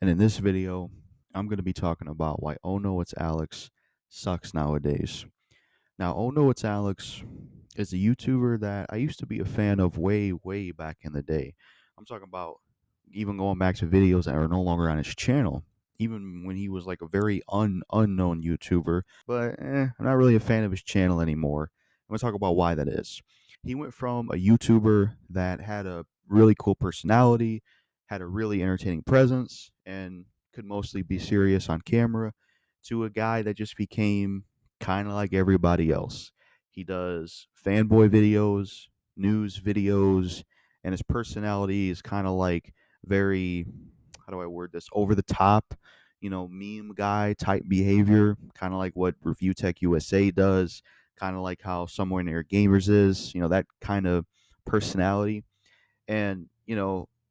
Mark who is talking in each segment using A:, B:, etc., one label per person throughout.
A: And in this video, I'm going to be talking about why OhNoItsAlexx sucks nowadays. Now, OhNoItsAlexx is a YouTuber that I used to be a fan of way, way back in the day. I'm talking about even going back to videos that are no longer on his channel, even when he was like a very unknown YouTuber. But I'm not really a fan of his channel anymore. I'm going to talk about why that is. He went from a YouTuber that had a really cool personality, had a really entertaining presence, and could mostly be serious on camera, to a guy that just became kind of like everybody else. He does fanboy videos, news videos, and his personality is kind of like very, how do I word this, over the top, meme guy type behavior, kind of like what Review Tech USA does, kind of like how Somewhere Near Gamers is, that kind of personality. And,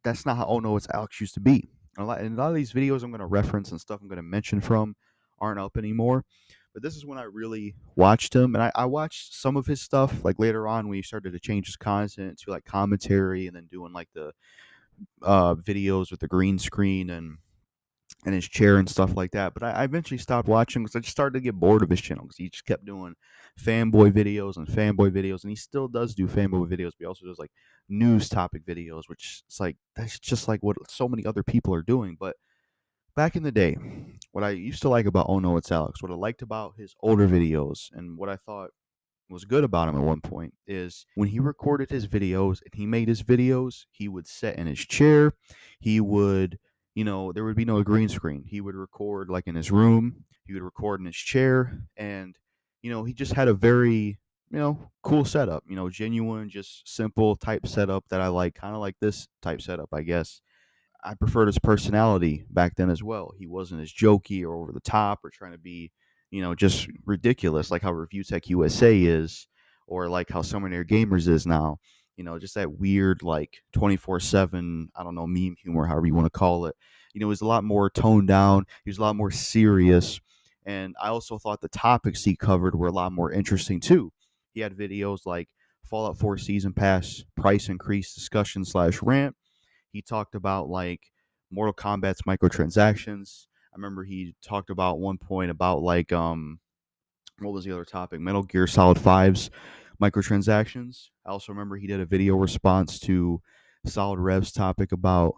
A: that's not how Oh No It's Alex used to be. And a lot of these videos I'm going to reference and stuff I'm going to mention from aren't up anymore. But this is when I really watched him. And I watched some of his stuff like later on when he started to change his content to like commentary and then doing like the videos with the green screen and his chair and stuff like that. But I eventually stopped watching because I just started to get bored of his channel because he just kept doing fanboy videos, and he still does do fanboy videos, but he also does like news topic videos, which it's like that's just like what so many other people are doing. But back in the day, what I used to like about Oh No It's Alex, what I liked about his older videos, and what I thought was good about him at one point is when he recorded his videos and he made his videos, he would sit in his chair. He would, there would be no green screen. He would record like in his room. He would record in his chair. And, he just had a very, cool setup, genuine, just simple type setup that I like, kind of like this type setup, I guess. I preferred his personality back then as well. He wasn't as jokey or over the top or trying to be, just ridiculous like how Review Tech USA is, or like how Somewhere Near Gamers is now. Just that weird like 24/7, I don't know, meme humor, however you want to call it. It was a lot more toned down. He was a lot more serious, and I also thought the topics he covered were a lot more interesting too. He had videos like Fallout 4 season pass price increase discussion slash rant. He talked about like Mortal Kombat's microtransactions. I remember he talked about one point about like what was the other topic? Metal Gear Solid Five's microtransactions. I also remember he did a video response to Solid Rev's topic about,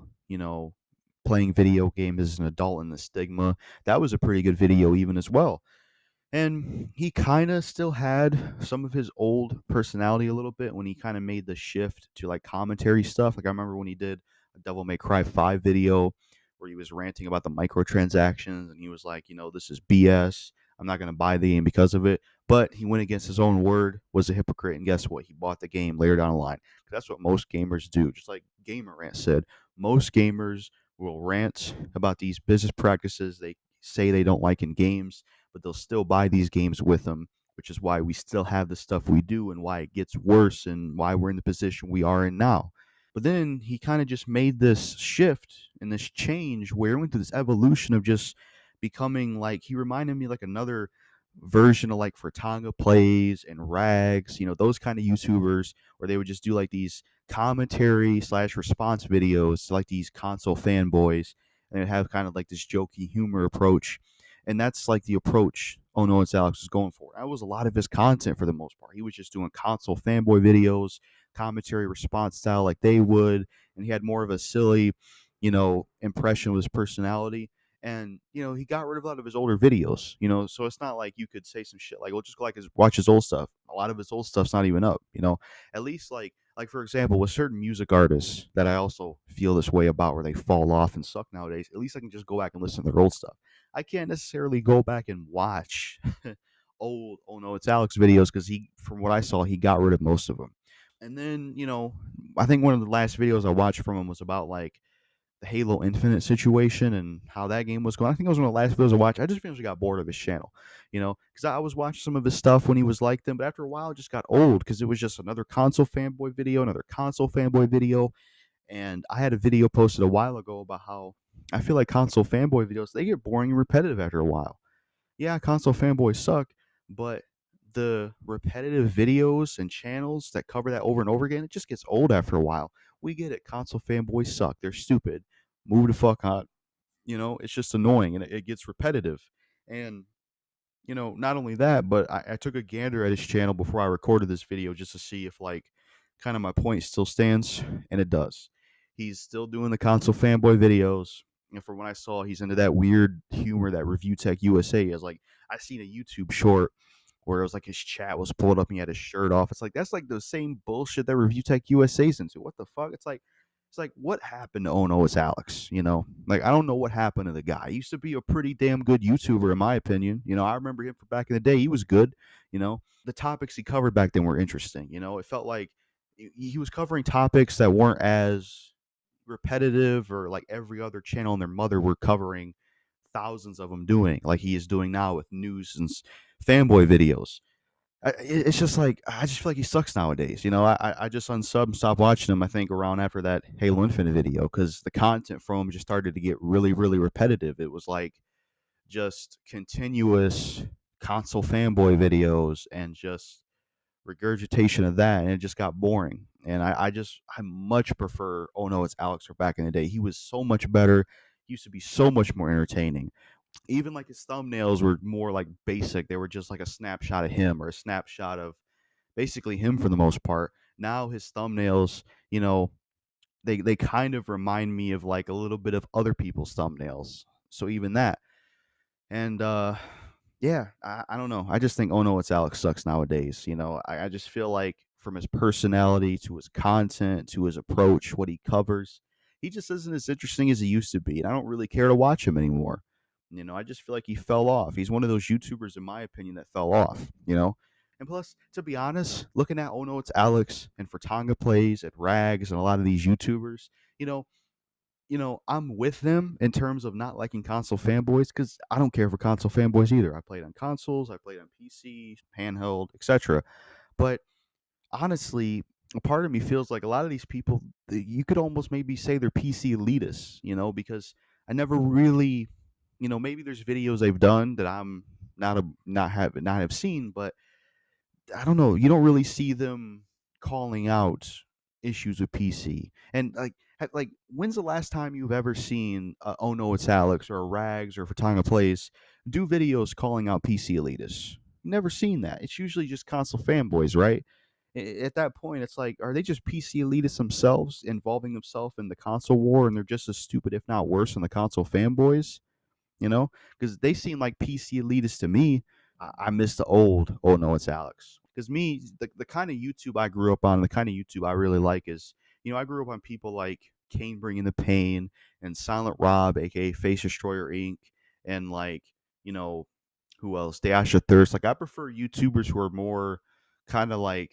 A: playing video games as an adult and the stigma. That was a pretty good video even as well. And he kind of still had some of his old personality a little bit when he kind of made the shift to like commentary stuff. Like I remember when he did a Devil May Cry 5 video where he was ranting about the microtransactions and he was like, this is BS. I'm not going to buy the game because of it. But he went against his own word, was a hypocrite. And guess what? He bought the game later down the line. 'Cause that's what most gamers do. Just like Gamer Rant said, most gamers will rant about these business practices they say they don't like in games, but they'll still buy these games with them, which is why we still have the stuff we do and why it gets worse and why we're in the position we are in now. But then he kind of just made this shift and this change where he went through this evolution of just becoming like, he reminded me like another version of like Furtanga Plays and Rags, those kind of YouTubers where they would just do like these commentary slash response videos to like these console fanboys, and they'd have kind of like this jokey humor approach. And that's like the approach Oh No It's Alex was going for. That was a lot of his content for the most part. He was just doing console fanboy videos, commentary response style like they would, and he had more of a silly, impression of his personality. And he got rid of a lot of his older videos. So it's not like you could say some shit like, "Well, just go like watch his old stuff." A lot of his old stuff's not even up. At least like for example, with certain music artists that I also feel this way about, where they fall off and suck nowadays. At least I can just go back and listen to their old stuff. I can't necessarily go back and watch old Oh No It's Alex videos because from what I saw, he got rid of most of them. And then I think one of the last videos I watched from him was about like the Halo Infinite situation and how that game was going. I think it was one of the last videos I watched. I just eventually got bored of his channel, because I was watching some of his stuff when he was like them, but after a while it just got old because it was just another console fanboy video, and I had a video posted a while ago about how I feel like console fanboy videos, they get boring and repetitive after a while. Yeah, console fanboys suck, but the repetitive videos and channels that cover that over and over again, it just gets old after a while. We get it. Console fanboys suck. They're stupid. Move the fuck on. It's just annoying and it gets repetitive. And not only that, but I took a gander at his channel before I recorded this video just to see if like kind of my point still stands, and it does. He's still doing the console fanboy videos, and from what I saw, he's into that weird humor that Review Tech USA is. Like I seen a YouTube short where it was like his chat was pulled up and he had his shirt off. It's like that's like the same bullshit that Review Tech USA's into. What the fuck? It's like what happened to Oh No It's Alex? Like I don't know what happened to the guy. He used to be a pretty damn good YouTuber in my opinion. I remember him from back in the day. He was good. The topics he covered back then were interesting. It felt like he was covering topics that weren't as repetitive or like every other channel and their mother were covering thousands of them doing like he is doing now with news and fanboy videos. It's just like I just feel like he sucks nowadays. I just unsub and stopped watching him. I think around after that Halo Infinite video because the content from him just started to get really, really repetitive. It was like just continuous console fanboy videos and just regurgitation of that, and it just got boring. And I much prefer Oh No It's Alex for back in the day. He was so much better. He used to be so much more entertaining. Even like his thumbnails were more like basic. They were just like a snapshot of him or a snapshot of basically him for the most part. Now his thumbnails, they kind of remind me of like a little bit of other people's thumbnails. So even that. And yeah, I don't know. I just think Oh No It's Alex sucks nowadays. I just feel like from his personality to his content to his approach, what he covers, he just isn't as interesting as he used to be. And I don't really care to watch him anymore. I just feel like he fell off. He's one of those YouTubers, in my opinion, that fell off. And plus, to be honest, looking at Oh No It's Alex and Fratanga Plays and Rags and a lot of these YouTubers, you know, I'm with them in terms of not liking console fanboys because I don't care for console fanboys either. I played on consoles, I played on PC, handheld, etc. But honestly, a part of me feels like a lot of these people, you could almost maybe say they're PC elitists, because I never really, maybe there's videos they've done that I'm not have seen, but I don't know. You don't really see them calling out issues with PC. And like, when's the last time you've ever seen Oh No It's Alex or a Rags or Fatanga Plays do videos calling out PC elitists? Never seen that. It's usually just console fanboys, right? At that point, it's like, are they just PC elitists themselves, involving themselves in the console war, and they're just as stupid, if not worse, than the console fanboys? Because they seem like PC elitists to me. I miss the old Oh No It's Alex. Because me, the kind of YouTube I grew up on, the kind of YouTube I really like is, I grew up on people like Kane Bringing the Pain and Silent Rob, aka Face Destroyer Inc., and like, you know, who else? Dash of Thirst. Like, I prefer YouTubers who are more kind of like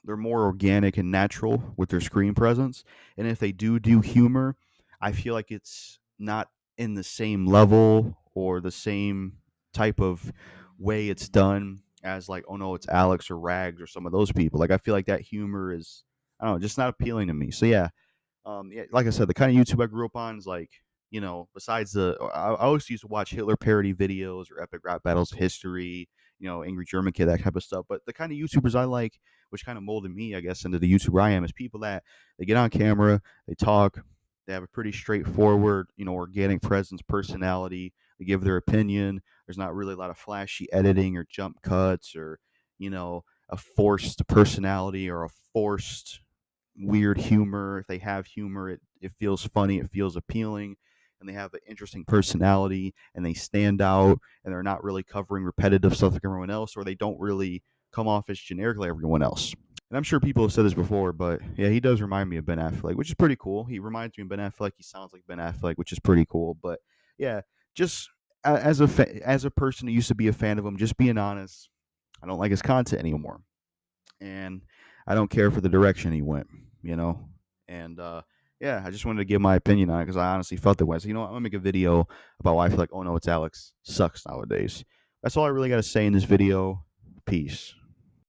A: they're more organic and natural with their screen presence. And if they do humor, I feel like it's not in the same level or the same type of way it's done as like, oh no, it's Alex or Rags or some of those people. Like I feel like that humor is, I don't know, just not appealing to me. So yeah, like I said, the kind of YouTube I grew up on is like, besides I always used to watch Hitler parody videos or epic rap battles history, Angry German Kid, that type of stuff. But the kind of YouTubers I like, which kind of molded me, I guess, into the YouTuber I am, is people that they get on camera, they talk, they have a pretty straightforward, organic presence, personality. They give their opinion. There's not really a lot of flashy editing or jump cuts or, a forced personality or a forced weird humor. If they have humor, it feels funny, it feels appealing, and they have an interesting personality and they stand out and they're not really covering repetitive stuff like everyone else, or they don't really come off as generic like everyone else. And I'm sure people have said this before, but yeah, he does remind me of Ben Affleck, which is pretty cool. He reminds me of Ben Affleck. He sounds like Ben Affleck, which is pretty cool. But yeah, just as a person who used to be a fan of him, just being honest, I don't like his content anymore, and I don't care for the direction he went, you know. And yeah, I just wanted to give my opinion on it because I honestly felt that way. So I'm gonna make a video about why I feel like Oh No It's Alex sucks nowadays. That's all I really got to say in this video. Peace.